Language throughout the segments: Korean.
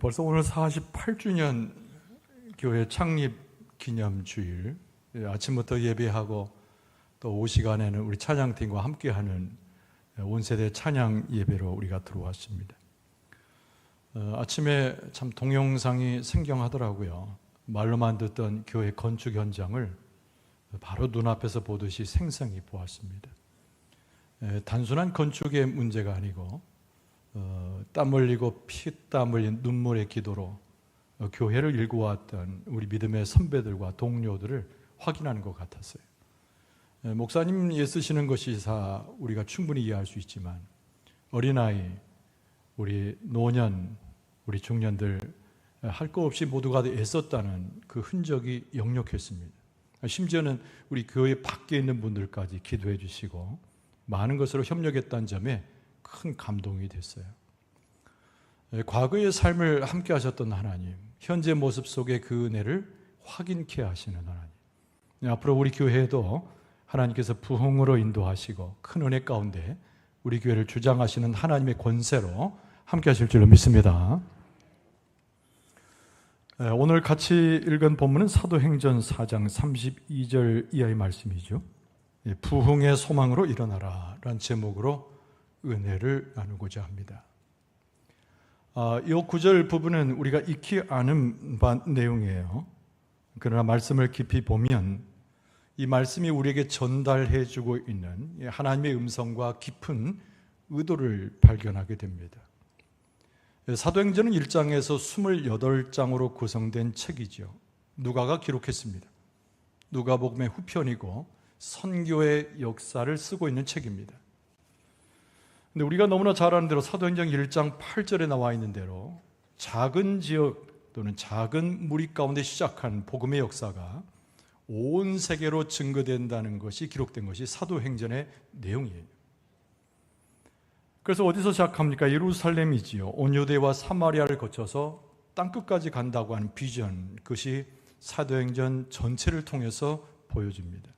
벌써 오늘 48주년 교회 창립 기념 주일, 아침부터 예배하고 또 오후 시간에는 우리 찬양팀과 함께하는 온세대 찬양 예배로 우리가 들어왔습니다. 아침에 참 동영상이 생경하더라고요. 말로만 듣던 교회 건축 현장을 바로 눈앞에서 보듯이 생생히 보았습니다. 단순한 건축의 문제가 아니고 땀 흘리고 피땀 흘린 눈물의 기도로 교회를 일구어왔던 우리 믿음의 선배들과 동료들을 확인하는 것 같았어요. 목사님 애쓰시는 것이 우리가 충분히 이해할 수 있지만 어린아이, 우리 노년, 우리 중년들 할 것 없이 모두가 애썼다는 그 흔적이 역력했습니다. 심지어는 우리 교회 밖에 있는 분들까지 기도해 주시고 많은 것으로 협력했다는 점에 큰 감동이 됐어요. 과거의 삶을 함께 하셨던 하나님, 현재 모습 속의 그 은혜를 확인케 하시는 하나님, 앞으로 우리 교회에도 하나님께서 부흥으로 인도하시고 큰 은혜 가운데 우리 교회를 주장하시는 하나님의 권세로 함께 하실 줄로 믿습니다. 오늘 같이 읽은 본문은 사도행전 4장 32절 이하의 말씀이죠. 부흥의 소망으로 일어나라 라는 제목으로 은혜를 나누고자 합니다. 이 구절 부분은 우리가 익히 아는 내용이에요. 그러나 말씀을 깊이 보면 이 말씀이 우리에게 전달해 주고 있는 하나님의 음성과 깊은 의도를 발견하게 됩니다. 사도행전은 1장에서 28장으로 구성된 책이죠. 누가가 기록했습니다. 누가복음의 후편이고 선교의 역사를 쓰고 있는 책입니다. 근데 우리가 너무나 잘 아는 대로 사도행전 1장 8절에 나와 있는 대로 작은 지역 또는 작은 무리 가운데 시작한 복음의 역사가 온 세계로 증거된다는 것이 기록된 것이 사도행전의 내용이에요. 그래서 어디서 시작합니까? 예루살렘이지요. 온 유대와 사마리아를 거쳐서 땅끝까지 간다고 하는 비전, 그것이 사도행전 전체를 통해서 보여집니다.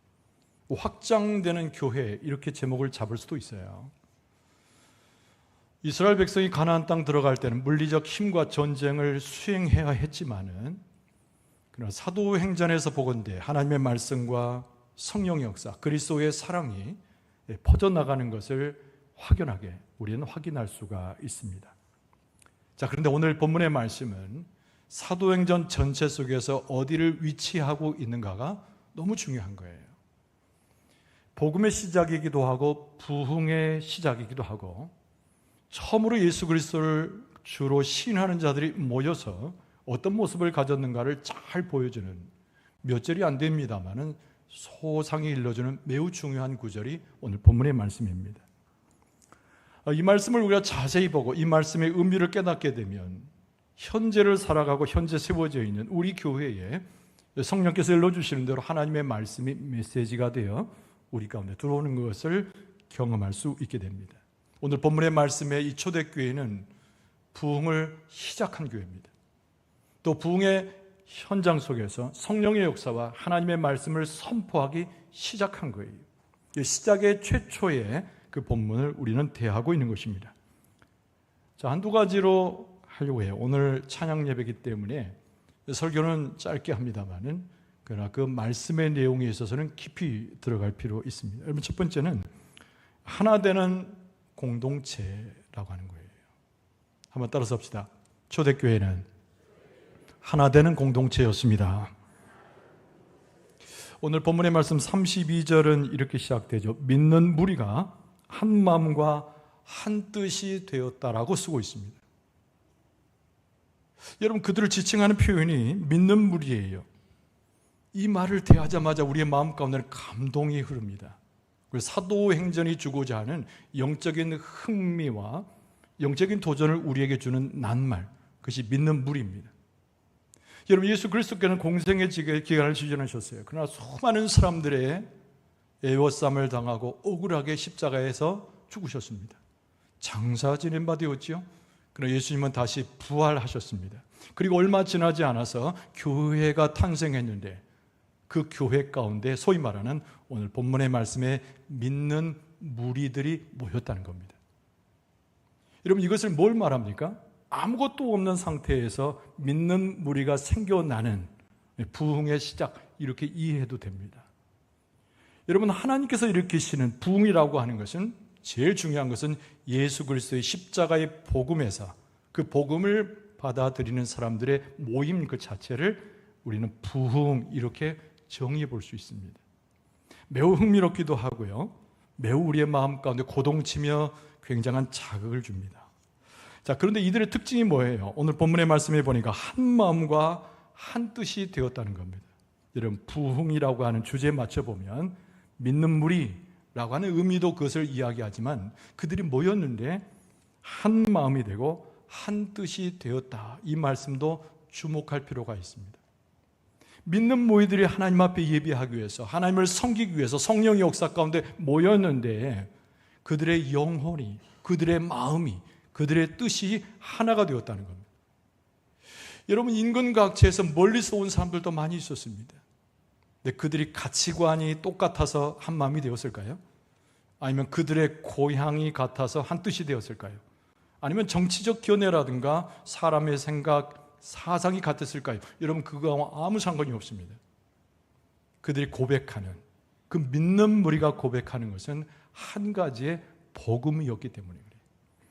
확장되는 교회, 이렇게 제목을 잡을 수도 있어요. 이스라엘 백성이 가나안 땅 들어갈 때는 물리적 힘과 전쟁을 수행해야 했지만은 그러나 사도행전에서 보건대 하나님의 말씀과 성령의 역사, 그리스도의 사랑이 퍼져나가는 것을 확연하게 우리는 확인할 수가 있습니다. 자, 그런데 오늘 본문의 말씀은 사도행전 전체 속에서 어디를 위치하고 있는가가 너무 중요한 거예요. 복음의 시작이기도 하고 부흥의 시작이기도 하고 처음으로 예수 그리스도를 주로 시인하는 자들이 모여서 어떤 모습을 가졌는가를 잘 보여주는 몇 절이 안 됩니다만은 소상히 일러주는 매우 중요한 구절이 오늘 본문의 말씀입니다. 이 말씀을 우리가 자세히 보고 이 말씀의 의미를 깨닫게 되면 현재를 살아가고 현재 세워져 있는 우리 교회에 성령께서 일러주시는 대로 하나님의 말씀이 메시지가 되어 우리 가운데 들어오는 것을 경험할 수 있게 됩니다. 오늘 본문의 말씀에 이 초대교회는 부흥을 시작한 교회입니다. 또 부흥의 현장 속에서 성령의 역사와 하나님의 말씀을 선포하기 시작한 거예요. 시작의 최초의 그 본문을 우리는 대하고 있는 것입니다. 자, 한두 가지로 하려고 해요. 오늘 찬양 예배이기 때문에 설교는 짧게 합니다만은 그러나 그 말씀의 내용에 있어서는 깊이 들어갈 필요 있습니다. 여러분, 첫 번째는 하나 되는 공동체라고 하는 거예요. 한번 따라서 합시다. 초대교회는 하나 되는 공동체였습니다. 오늘 본문의 말씀 32절은 이렇게 시작되죠. 믿는 무리가 한 마음과 한 뜻이 되었다라고 쓰고 있습니다. 여러분, 그들을 지칭하는 표현이 믿는 무리예요. 이 말을 대하자마자 우리의 마음 가운데는 감동이 흐릅니다. 사도행전이 주고자 하는 영적인 흥미와 영적인 도전을 우리에게 주는 낱말, 그것이 믿는 무리입니다. 여러분, 예수 그리스도께는 공생의 기간을 지정하셨어요. 그러나 수많은 사람들의 애워쌈을 당하고 억울하게 십자가에서 죽으셨습니다. 장사 지낸 바 되었지요. 그러나 예수님은 다시 부활하셨습니다. 그리고 얼마 지나지 않아서 교회가 탄생했는데 그 교회 가운데 소위 말하는 오늘 본문의 말씀에 믿는 무리들이 모였다는 겁니다. 여러분, 이것을 뭘 말합니까? 아무것도 없는 상태에서 믿는 무리가 생겨나는 부흥의 시작, 이렇게 이해해도 됩니다. 여러분, 하나님께서 일으키시는 부흥이라고 하는 것은, 제일 중요한 것은 예수 그리스도의 십자가의 복음에서 그 복음을 받아들이는 사람들의 모임 그 자체를 우리는 부흥, 이렇게 정의해 볼 수 있습니다. 매우 흥미롭기도 하고요, 매우 우리의 마음 가운데 고동치며 굉장한 자극을 줍니다. 자, 그런데 이들의 특징이 뭐예요? 오늘 본문의 말씀에 보니까 한 마음과 한 뜻이 되었다는 겁니다. 여러분, 부흥이라고 하는 주제에 맞춰보면 믿는 무리라고 하는 의미도 그것을 이야기하지만, 그들이 모였는데 한 마음이 되고 한 뜻이 되었다, 이 말씀도 주목할 필요가 있습니다. 믿는 무리들이 하나님 앞에 예배하기 위해서, 하나님을 섬기기 위해서 성령의 역사 가운데 모였는데, 그들의 영혼이, 그들의 마음이, 그들의 뜻이 하나가 되었다는 겁니다. 여러분, 인근각지에서 멀리서 온 사람들도 많이 있었습니다. 근데 그들이 가치관이 똑같아서 한 마음이 되었을까요? 아니면 그들의 고향이 같아서 한 뜻이 되었을까요? 아니면 정치적 견해라든가 사람의 생각, 사상이 같았을까요? 여러분, 그거와 아무 상관이 없습니다. 그들이 고백하는, 그 믿는 무리가 고백하는 것은 한 가지의 복음이었기 때문에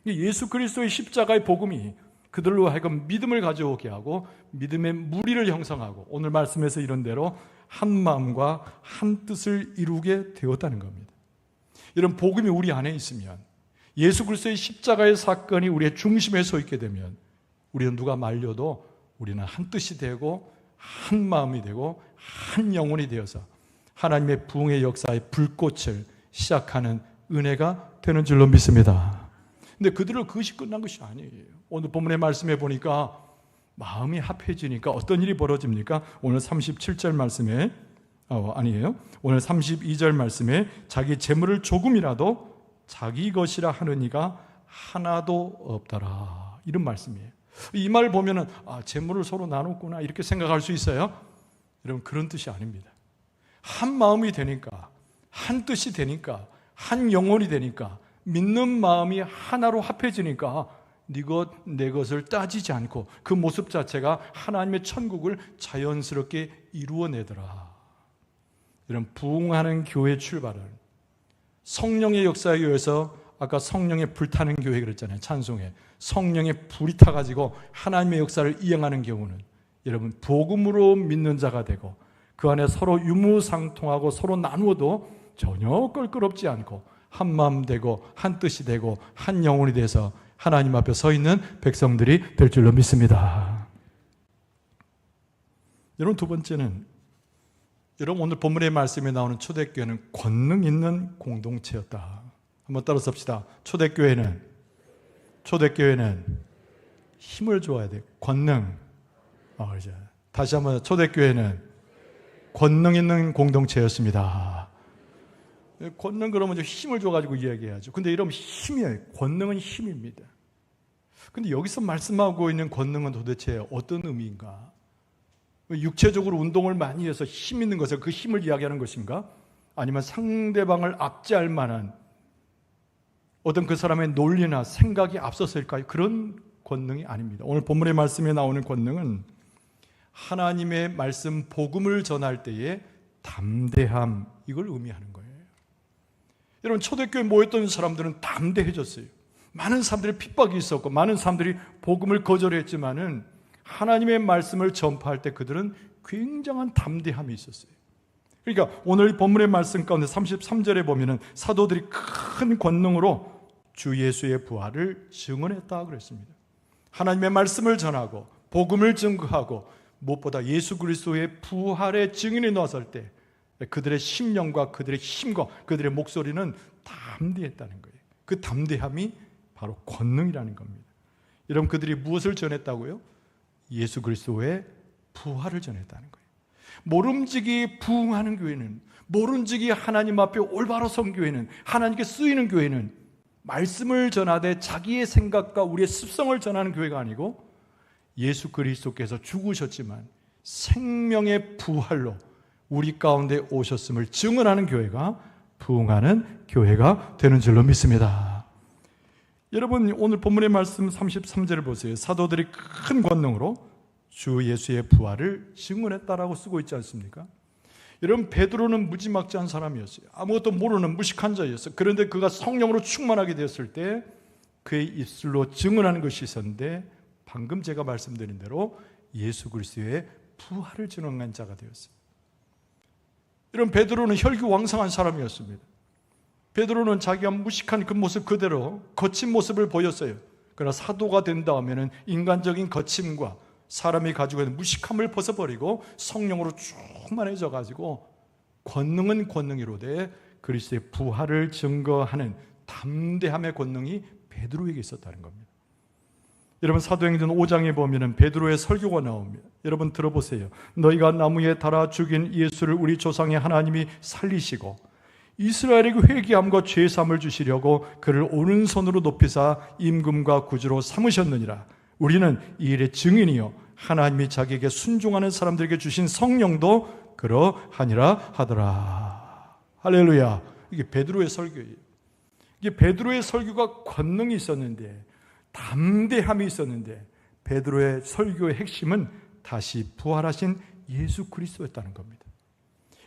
그래요. 예수 그리스도의 십자가의 복음이 그들로 하여금 믿음을 가져오게 하고 믿음의 무리를 형성하고, 오늘 말씀에서 이런 대로 한 마음과 한 뜻을 이루게 되었다는 겁니다. 이런 복음이 우리 안에 있으면, 예수 그리스도의 십자가의 사건이 우리의 중심에 서 있게 되면, 우리는 누가 말려도 우리는 한 뜻이 되고 한 마음이 되고 한 영혼이 되어서 하나님의 부흥의 역사의 불꽃을 시작하는 은혜가 되는 줄로 믿습니다. 근데 그들은 그것이 끝난 것이 아니에요. 오늘 본문의 말씀에 보니까 마음이 합해지니까 어떤 일이 벌어집니까? 오늘 37절 말씀에 아니에요. 오늘 32절 말씀에 자기 재물을 조금이라도 자기 것이라 하는 이가 하나도 없더라, 이런 말씀이에요. 이 말을 보면은 재물을 서로 나눴구나, 이렇게 생각할 수 있어요. 여러분, 그런 뜻이 아닙니다. 한 마음이 되니까, 한 뜻이 되니까, 한 영혼이 되니까, 믿는 마음이 하나로 합해지니까 네 것, 내 것을 따지지 않고 그 모습 자체가 하나님의 천국을 자연스럽게 이루어내더라. 이런 부흥하는 교회 출발은 성령의 역사에 의해서, 아까 성령의 불타는 교회 그랬잖아요, 찬송에. 성령의 불이 타가지고 하나님의 역사를 이행하는 경우는 여러분, 복음으로 믿는 자가 되고 그 안에 서로 유무상통하고 서로 나누어도 전혀 껄끄럽지 않고 한 마음 되고 한 뜻이 되고 한 영혼이 돼서 하나님 앞에 서 있는 백성들이 될 줄로 믿습니다. 여러분, 두 번째는, 여러분, 오늘 본문의 말씀에 나오는 초대교회는 권능 있는 공동체였다. 한번 따라서 합시다. 초대교회는 힘을 줘야 돼. 권능. 다시 한번, 초대교회는 권능 있는 공동체였습니다. 권능, 그러면 좀 힘을 줘가지고 이야기해야죠. 근데 이러면 힘이에요. 권능은 힘입니다. 근데 여기서 말씀하고 있는 권능은 도대체 어떤 의미인가? 육체적으로 운동을 많이 해서 힘 있는 것을, 그 힘을 이야기하는 것인가? 아니면 상대방을 압제할 만한 어떤 그 사람의 논리나 생각이 앞섰을까요? 그런 권능이 아닙니다. 오늘 본문의 말씀에 나오는 권능은 하나님의 말씀 복음을 전할 때의 담대함, 이걸 의미하는 거예요. 여러분, 초대교회에 모였던 사람들은 담대해졌어요. 많은 사람들의 핍박이 있었고 많은 사람들이 복음을 거절했지만은 하나님의 말씀을 전파할 때 그들은 굉장한 담대함이 있었어요. 그러니까 오늘 본문의 말씀 가운데 33절에 보면은 사도들이 큰 권능으로 주 예수의 부활을 증언했다 그랬습니다. 하나님의 말씀을 전하고 복음을 증거하고 무엇보다 예수 그리스도의 부활의 증인이 나설 때 그들의 심령과 그들의 힘과 그들의 목소리는 담대했다는 거예요. 그 담대함이 바로 권능이라는 겁니다. 여러분, 그들이 무엇을 전했다고요? 예수 그리스도의 부활을 전했다는 거예요. 모름지기 부흥하는 교회는, 모름지기 하나님 앞에 올바로 선 교회는, 하나님께 쓰이는 교회는 말씀을 전하되 자기의 생각과 우리의 습성을 전하는 교회가 아니고 예수 그리스도께서 죽으셨지만 생명의 부활로 우리 가운데 오셨음을 증언하는 교회가 부흥하는 교회가 되는 줄로 믿습니다. 여러분 오늘 본문의 말씀 33절을 보세요. 사도들이 큰 권능으로 주 예수의 부활을 증언했다라고 쓰고 있지 않습니까? 여러분 베드로는 무지막지한 사람이었어요. 아무것도 모르는 무식한 자였어요. 그런데 그가 성령으로 충만하게 되었을 때 그의 입술로 증언하는 것이 있었는데 방금 제가 말씀드린 대로 예수 그리스도의 부활을 증언한 자가 되었어요. 여러분 베드로는 혈기왕성한 사람이었습니다. 베드로는 자기가 무식한 그 모습 그대로 거친 모습을 보였어요. 그러나 사도가 된 다음에는 인간적인 거침과 사람이 가지고 있는 무식함을 벗어버리고 성령으로 충만해져 가지고 권능은 권능이로되 그리스도의 부활을 증거하는 담대함의 권능이 베드로에게 있었다는 겁니다. 여러분 사도행전 5장에 보면은 베드로의 설교가 나옵니다. 여러분 들어보세요. 너희가 나무에 달아 죽인 예수를 우리 조상의 하나님이 살리시고 이스라엘에게 회개함과 죄사함을 주시려고 그를 오른손으로 높이사 임금과 구주로 삼으셨느니라. 우리는 이 일의 증인이요 하나님이 자기에게 순종하는 사람들에게 주신 성령도 그러하니라 하더라. 할렐루야. 이게 베드로의 설교예요. 이게 베드로의 설교가 권능이 있었는데 담대함이 있었는데 베드로의 설교의 핵심은 다시 부활하신 예수 그리스도였다는 겁니다.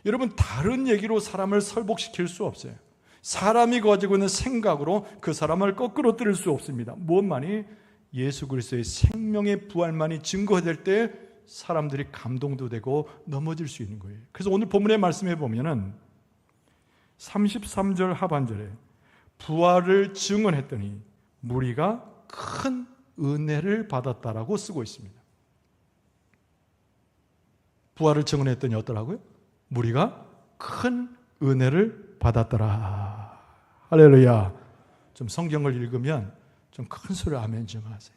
여러분 다른 얘기로 사람을 설복시킬 수 없어요. 사람이 가지고 있는 생각으로 그 사람을 거꾸로 들을 수 없습니다. 무엇만이 예수 그리스도의 생명의 부활만이 증거될 때 사람들이 감동도 되고 넘어질 수 있는 거예요. 그래서 오늘 본문의 말씀에 보면은 33절 하반절에 부활을 증언했더니 무리가 큰 은혜를 받았다라고 쓰고 있습니다. 부활을 증언했더니 어떠라고요? 무리가 큰 은혜를 받았더라. 할렐루야. 좀 성경을 읽으면 좀 큰 소리 아멘 좀 하세요.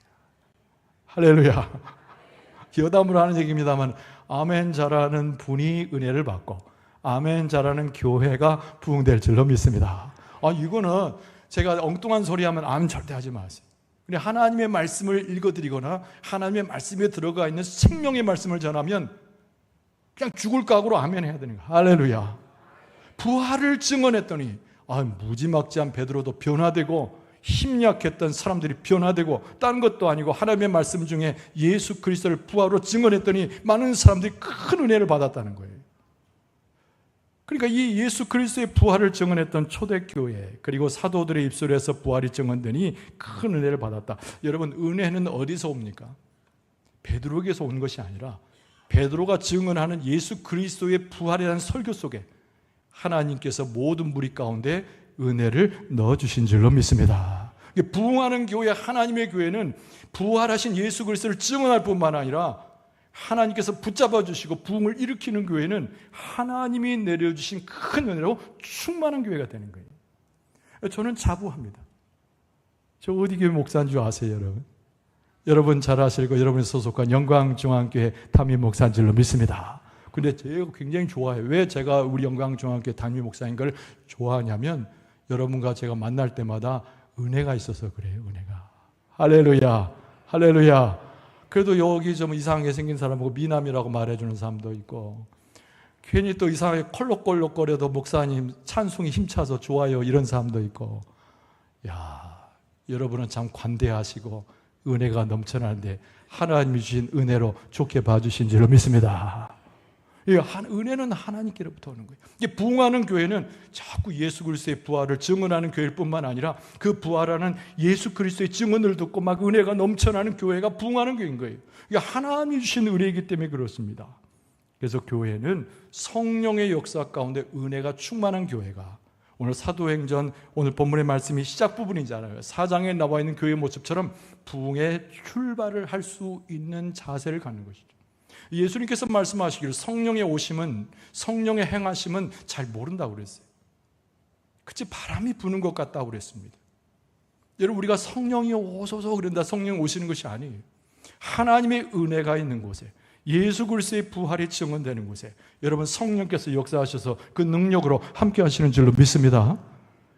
할렐루야. 여담으로 하는 얘기입니다만 아멘 잘하는 분이 은혜를 받고 아멘 잘하는 교회가 부흥될 줄로 믿습니다. 이거는 제가 엉뚱한 소리 하면 아멘 절대 하지 마세요. 그냥 하나님의 말씀을 읽어드리거나 하나님의 말씀에 들어가 있는 생명의 말씀을 전하면 그냥 죽을 각오로 아멘 해야 되는 거예요. 할렐루야. 부활을 증언했더니 무지막지한 베드로도 변화되고 힘약했던 사람들이 변화되고 다른 것도 아니고 하나님의 말씀 중에 예수 그리스도를 부활로 증언했더니 많은 사람들이 큰 은혜를 받았다는 거예요. 그러니까 이 예수 그리스도의 부활을 증언했던 초대교회 그리고 사도들의 입술에서 부활이 증언되니 큰 은혜를 받았다. 여러분 은혜는 어디서 옵니까? 베드로에게서 온 것이 아니라 베드로가 증언하는 예수 그리스도의 부활이라는 설교 속에 하나님께서 모든 무리 가운데 은혜를 넣어주신 줄로 믿습니다. 부흥하는 교회, 하나님의 교회는 부활하신 예수 그리스도를 증언할 뿐만 아니라 하나님께서 붙잡아 주시고 부흥을 일으키는 교회는 하나님이 내려주신 큰 은혜로 충만한 교회가 되는 거예요. 저는 자부합니다. 저 어디 교회 목사인 줄 아세요, 여러분? 여러분 잘 아시고 여러분이 소속한 영광중앙교회 담임 목사인 줄로 믿습니다. 근데 제가 굉장히 좋아해요. 왜 제가 우리 영광중앙교회 담임 목사인 걸 좋아하냐면 여러분과 제가 만날 때마다 은혜가 있어서 그래요. 은혜가. 할렐루야. 할렐루야. 그래도 여기 좀 이상하게 생긴 사람하고 미남이라고 말해주는 사람도 있고 괜히 또 이상하게 콜록콜록거려도 목사님 찬송이 힘차서 좋아요 이런 사람도 있고 여러분은 참 관대하시고 은혜가 넘쳐나는데 하나님이 주신 은혜로 좋게 봐주신 줄로 믿습니다. 은혜는 하나님께로부터 오는 거예요. 이게 부흥하는 교회는 자꾸 예수 그리스도의 부활을 증언하는 교회일 뿐만 아니라 그 부활하는 예수 그리스도의 증언을 듣고 막 은혜가 넘쳐나는 교회가 부흥하는 교회인 거예요. 이게 하나님이 주신 은혜이기 때문에 그렇습니다. 그래서 교회는 성령의 역사 가운데 은혜가 충만한 교회가 오늘 사도행전 오늘 본문의 말씀이 시작 부분이잖아요. 4장에 나와 있는 교회의 모습처럼 부흥의 출발을 할 수 있는 자세를 갖는 것이죠. 예수님께서 말씀하시기를 성령의 오심은 성령의 행하심은 잘 모른다고 그랬어요. 그치 바람이 부는 것 같다고 그랬습니다. 여러분 우리가 성령이 오소서 그런다 성령이 오시는 것이 아니에요. 하나님의 은혜가 있는 곳에 예수 그리스도의 부활이 증언되는 곳에 여러분 성령께서 역사하셔서 그 능력으로 함께 하시는 줄로 믿습니다.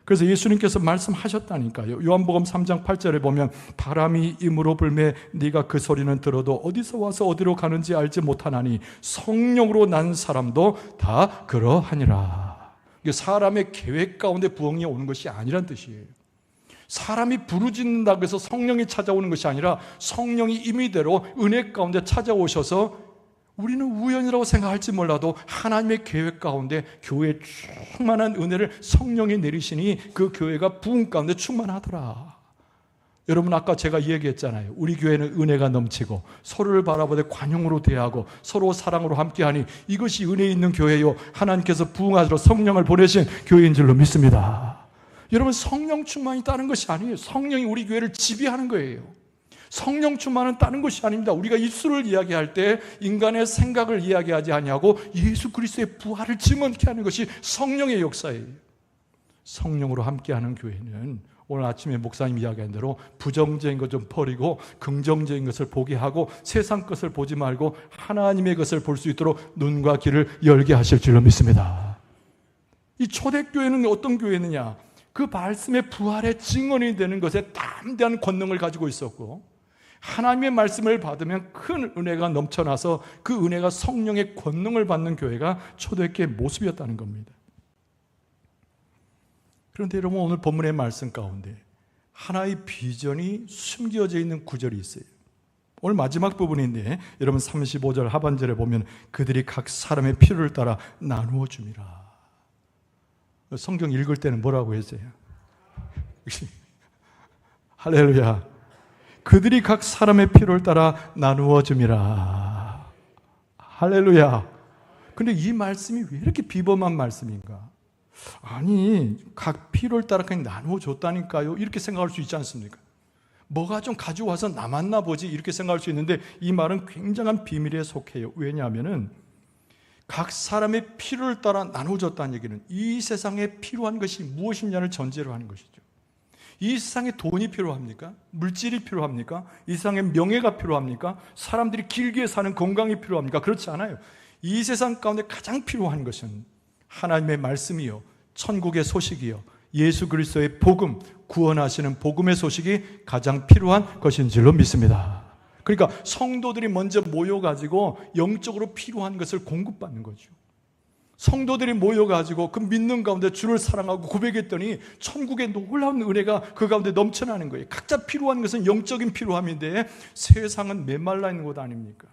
그래서 예수님께서 말씀하셨다니까요. 요한복음 3장 8절에 보면 바람이 임으로 불매 네가 그 소리는 들어도 어디서 와서 어디로 가는지 알지 못하나니 성령으로 난 사람도 다 그러하니라. 이게 사람의 계획 가운데 부흥이 오는 것이 아니란 뜻이에요. 사람이 부르짖는다고 해서 성령이 찾아오는 것이 아니라 성령이 임의대로 은혜 가운데 찾아오셔서 우리는 우연이라고 생각할지 몰라도 하나님의 계획 가운데 교회에 충만한 은혜를 성령이 내리시니 그 교회가 부흥 가운데 충만하더라. 여러분, 아까 제가 얘기했잖아요. 우리 교회는 은혜가 넘치고 서로를 바라보되 관용으로 대하고 서로 사랑으로 함께하니 이것이 은혜 있는 교회요, 하나님께서 부흥하시러 성령을 보내신 교회인 줄로 믿습니다. 여러분, 성령 충만이 다른 것이 아니에요. 성령이 우리 교회를 지배하는 거예요. 성령 충만은 다른 것이 아닙니다. 우리가 입술을 이야기할 때 인간의 생각을 이야기하지 아니하고 예수 그리스도의 부활을 증언케 하는 것이 성령의 역사예요. 성령으로 함께하는 교회는 오늘 아침에 목사님 이야기한 대로 부정적인 것 좀 버리고 긍정적인 것을 보게 하고 세상 것을 보지 말고 하나님의 것을 볼 수 있도록 눈과 귀를 열게 하실 줄로 믿습니다. 이 초대교회는 어떤 교회느냐? 그 말씀의 부활의 증언이 되는 것에 담대한 권능을 가지고 있었고, 하나님의 말씀을 받으면 큰 은혜가 넘쳐나서 그 은혜가 성령의 권능을 받는 교회가 초대교회의 모습이었다는 겁니다. 그런데 여러분, 오늘 본문의 말씀 가운데 하나의 비전이 숨겨져 있는 구절이 있어요. 오늘 마지막 부분인데 여러분 35절 하반절에 보면 그들이 각 사람의 필요를 따라 나누어 줍니다. 성경 읽을 때는 뭐라고 했어요? 할렐루야. 그들이 각 사람의 필요를 따라 나누어 줍니다. 할렐루야. 근데 이 말씀이 왜 이렇게 비범한 말씀인가? 아니, 각 필요를 따라 그냥 나누어 줬다니까요, 이렇게 생각할 수 있지 않습니까? 뭐가 좀 가져와서 남았나 보지, 이렇게 생각할 수 있는데 이 말은 굉장한 비밀에 속해요. 왜냐하면 각 사람의 필요를 따라 나눠줬다는 얘기는 이 세상에 필요한 것이 무엇이냐를 전제로 하는 것이죠. 이 세상에 돈이 필요합니까? 물질이 필요합니까? 이 세상에 명예가 필요합니까? 사람들이 길게 사는 건강이 필요합니까? 그렇지 않아요. 이 세상 가운데 가장 필요한 것은 하나님의 말씀이요, 천국의 소식이요, 예수 그리스도의 복음, 구원하시는 복음의 소식이 가장 필요한 것인 줄로 믿습니다. 그러니까 성도들이 먼저 모여가지고 영적으로 필요한 것을 공급받는 거죠. 성도들이 모여가지고 그 믿는 가운데 주를 사랑하고 고백했더니 천국의 놀라운 은혜가 그 가운데 넘쳐나는 거예요. 각자 필요한 것은 영적인 필요함인데 세상은 메말라 있는 곳 아닙니까?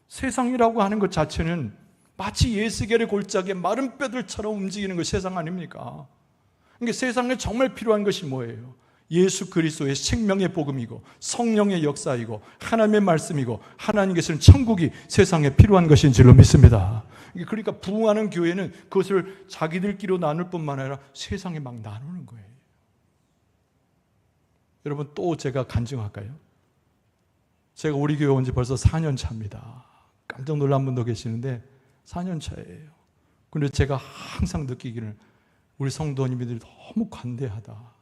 세상이라고 하는 것 자체는 마치 예스겔의 골짜기에 마른 뼈들처럼 움직이는 것 세상 아닙니까? 그러니까 세상에 정말 필요한 것이 뭐예요? 예수 그리스도의 생명의 복음이고 성령의 역사이고 하나님의 말씀이고 하나님께서는 천국이 세상에 필요한 것인 줄로 믿습니다. 그러니까 부흥하는 교회는 그것을 자기들끼리 나눌 뿐만 아니라 세상에 막 나누는 거예요. 여러분, 또 제가 간증할까요? 제가 우리 교회 온 지 벌써 4년 차입니다. 깜짝 놀란 분도 계시는데 4년 차예요. 그런데 제가 항상 느끼기를 우리 성도님들이 너무 관대하다,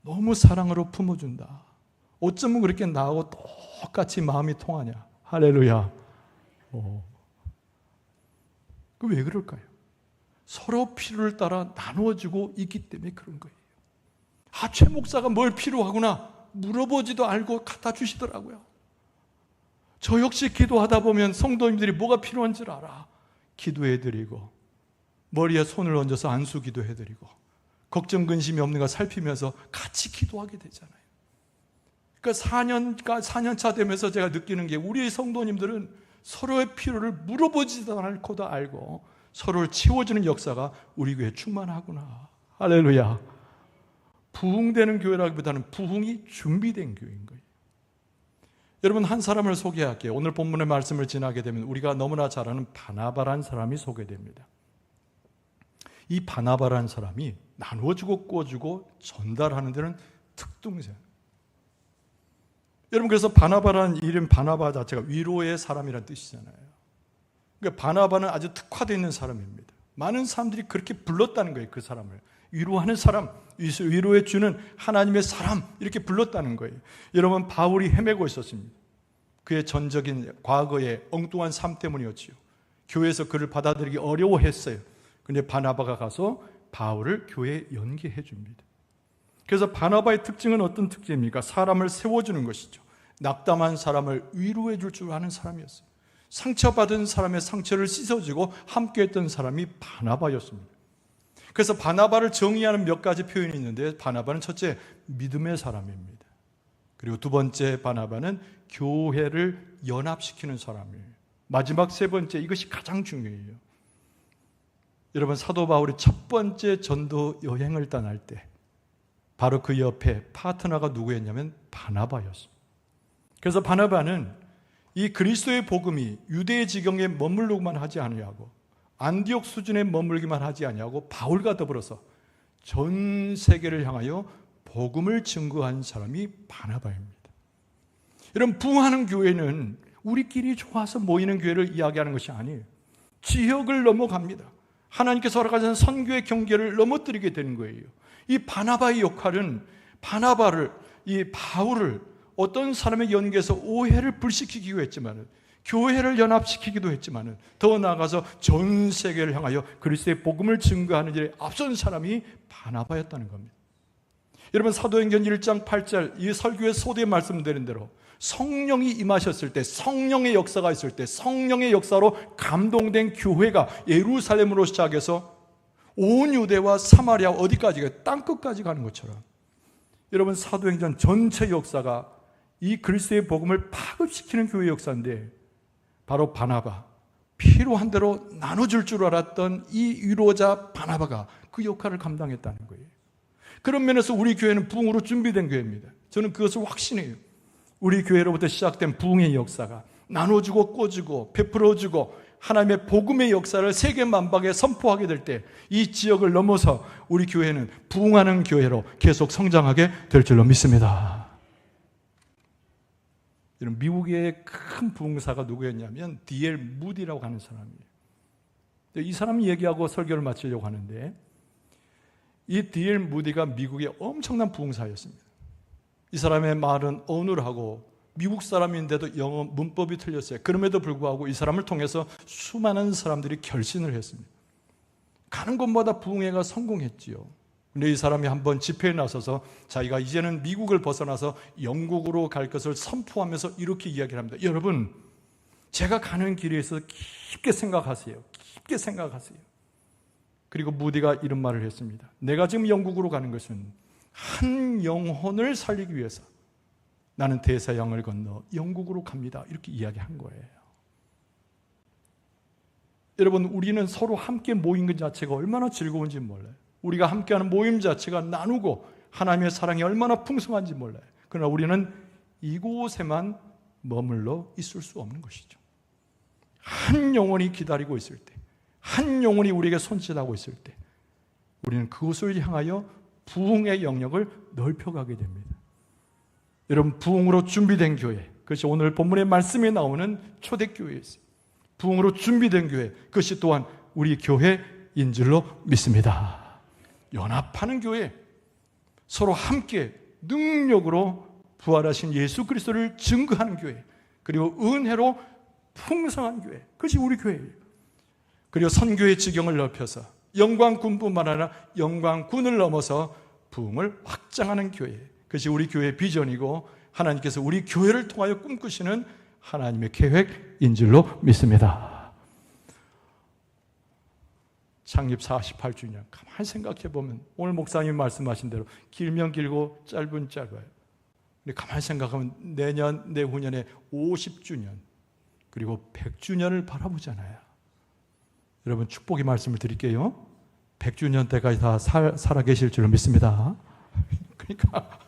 너무 사랑으로 품어준다, 어쩌면 그렇게 나하고 똑같이 마음이 통하냐. 할렐루야. 그 왜 그럴까요? 서로 필요를 따라 나누어주고 있기 때문에 그런 거예요. 최 목사가 뭘 필요하구나 물어보지도 않고 갖다 주시더라고요. 저 역시 기도하다 보면 성도님들이 뭐가 필요한 줄 알아. 기도해드리고 머리에 손을 얹어서 안수 기도해드리고 걱정 근심이 없는가 살피면서 같이 기도하게 되잖아요. 그러니까 4년 차 되면서 제가 느끼는 게 우리 성도님들은 서로의 필요를 물어보지도 않고도 알고 서로를 채워주는 역사가 우리 교회에 충만하구나. 할렐루야. 부흥되는 교회라기보다는 부흥이 준비된 교회인 거예요. 여러분, 한 사람을 소개할게요. 오늘 본문의 말씀을 지나게 되면 우리가 너무나 잘 아는 바나바라는 사람이 소개됩니다. 이 바나바라는 사람이 나누어주고 꿔주고 전달하는 데는 특등자예요. 여러분, 그래서 바나바라는 이름, 바나바 자체가 위로의 사람이라는 뜻이잖아요. 그러니까 바나바는 아주 특화되어 있는 사람입니다. 많은 사람들이 그렇게 불렀다는 거예요. 그 사람을 위로하는 사람, 위로해 주는 하나님의 사람, 이렇게 불렀다는 거예요. 여러분, 바울이 헤매고 있었습니다. 그의 전적인 과거의 엉뚱한 삶 때문이었지요. 교회에서 그를 받아들이기 어려워했어요. 그런데 바나바가 가서 바울을 교회에 연계해 줍니다. 그래서 바나바의 특징은 어떤 특징입니까? 사람을 세워주는 것이죠. 낙담한 사람을 위로해 줄 줄 아는 사람이었어요. 상처받은 사람의 상처를 씻어주고 함께했던 사람이 바나바였습니다. 그래서 바나바를 정의하는 몇 가지 표현이 있는데, 바나바는 첫째, 믿음의 사람입니다. 그리고 두 번째, 바나바는 교회를 연합시키는 사람이에요. 마지막 세 번째, 이것이 가장 중요해요. 여러분, 사도 바울이 첫 번째 전도 여행을 떠날 때 바로 그 옆에 파트너가 누구였냐면 바나바였어요. 그래서 바나바는 이 그리스도의 복음이 유대의 지경에 머물르기만 하지 아니하고 안디옥 수준에 머물기만 하지 아니하고 바울과 더불어서 전 세계를 향하여 복음을 증거한 사람이 바나바입니다. 여러분, 부흥하는 교회는 우리끼리 좋아서 모이는 교회를 이야기하는 것이 아니에요. 지역을 넘어갑니다. 하나님께서 허락하신 선교의 경계를 넘어뜨리게 되는 거예요. 이 바나바의 역할은 바나바를, 이 바울을 어떤 사람의 연계에서 오해를 불식시키기도 했지만, 교회를 연합시키기도 했지만, 더 나아가서 전 세계를 향하여 그리스도의 복음을 증거하는 일에 앞선 사람이 바나바였다는 겁니다. 여러분, 사도행전 1장 8절 이 설교의 소대에 말씀드린 대로 성령이 임하셨을 때, 성령의 역사가 있을 때, 성령의 역사로 감동된 교회가 예루살렘으로 시작해서 온 유대와 사마리아 어디까지 가요? 땅끝까지 가는 것처럼, 여러분, 사도행전 전체 역사가 이 그리스도의 복음을 파급시키는 교회 역사인데, 바로 바나바, 필요한 대로 나눠줄 줄 알았던 이 위로자 바나바가 그 역할을 감당했다는 거예요. 그런 면에서 우리 교회는 부흥으로 준비된 교회입니다. 저는 그것을 확신해요. 우리 교회로부터 시작된 부흥의 역사가 나눠주고 꿔주고 베풀어주고 하나님의 복음의 역사를 세계 만방에 선포하게 될 때 이 지역을 넘어서 우리 교회는 부흥하는 교회로 계속 성장하게 될 줄로 믿습니다. 이런 미국의 큰 부흥사가 누구였냐면 D.L. 무디라고 하는 사람이에요. 이 사람이 얘기하고 설교를 마치려고 하는데, 이 D.L. 무디가 미국의 엄청난 부흥사였습니다. 이 사람의 말은 어눌하고 미국 사람인데도 영어 문법이 틀렸어요. 그럼에도 불구하고 이 사람을 통해서 수많은 사람들이 결신을 했습니다. 가는 곳마다 부흥회가 성공했지요. 근데 이 사람이 한번 집회에 나서서 자기가 이제는 미국을 벗어나서 영국으로 갈 것을 선포하면서 이렇게 이야기를 합니다. 여러분, 제가 가는 길에 있어서 깊게 생각하세요. 깊게 생각하세요. 그리고 무디가 이런 말을 했습니다. 내가 지금 영국으로 가는 것은 한 영혼을 살리기 위해서 나는 대서양을 건너 영국으로 갑니다. 이렇게 이야기한 거예요. 여러분, 우리는 서로 함께 모인 것 자체가 얼마나 즐거운지 몰라요. 우리가 함께하는 모임 자체가 나누고 하나님의 사랑이 얼마나 풍성한지 몰라요. 그러나 우리는 이곳에만 머물러 있을 수 없는 것이죠. 한 영혼이 기다리고 있을 때, 한 영혼이 우리에게 손짓하고 있을 때 우리는 그곳을 향하여 부흥의 영역을 넓혀가게 됩니다. 여러분, 부흥으로 준비된 교회, 그것이 오늘 본문의 말씀에 나오는 초대교회였어요. 부흥으로 준비된 교회, 그것이 또한 우리 교회인 줄로 믿습니다. 연합하는 교회, 서로 함께 능력으로 부활하신 예수 그리스도를 증거하는 교회, 그리고 은혜로 풍성한 교회, 그것이 우리 교회예요. 그리고 선교의 지경을 넓혀서 영광군뿐만 아니라 영광군을 넘어서 부흥을 확장하는 교회, 그것이 우리 교회의 비전이고 하나님께서 우리 교회를 통하여 꿈꾸시는 하나님의 계획인 줄로 믿습니다. 창립 48주년 가만히 생각해 보면 오늘 목사님이 말씀하신 대로 길면 길고 짧은 짧아요. 근데 가만히 생각하면 내년 내후년에 50주년 그리고 100주년을 바라보잖아요. 여러분, 축복의 말씀을 드릴게요. 100주년 때까지 다 살아 계실 줄로 믿습니다. 그러니까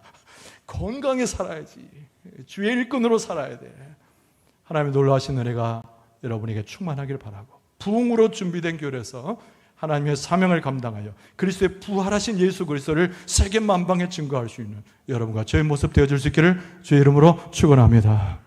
건강히 살아야지. 주의 일꾼으로 살아야 돼. 하나님의 놀라우신 은혜가 여러분에게 충만하길 바라고, 부흥으로 준비된 교회에서 하나님의 사명을 감당하여 그리스도의 부활하신 예수 그리스도를 세계 만방에 증거할 수 있는 여러분과 저의 모습 되어줄 수 있기를 주의 이름으로 축원합니다.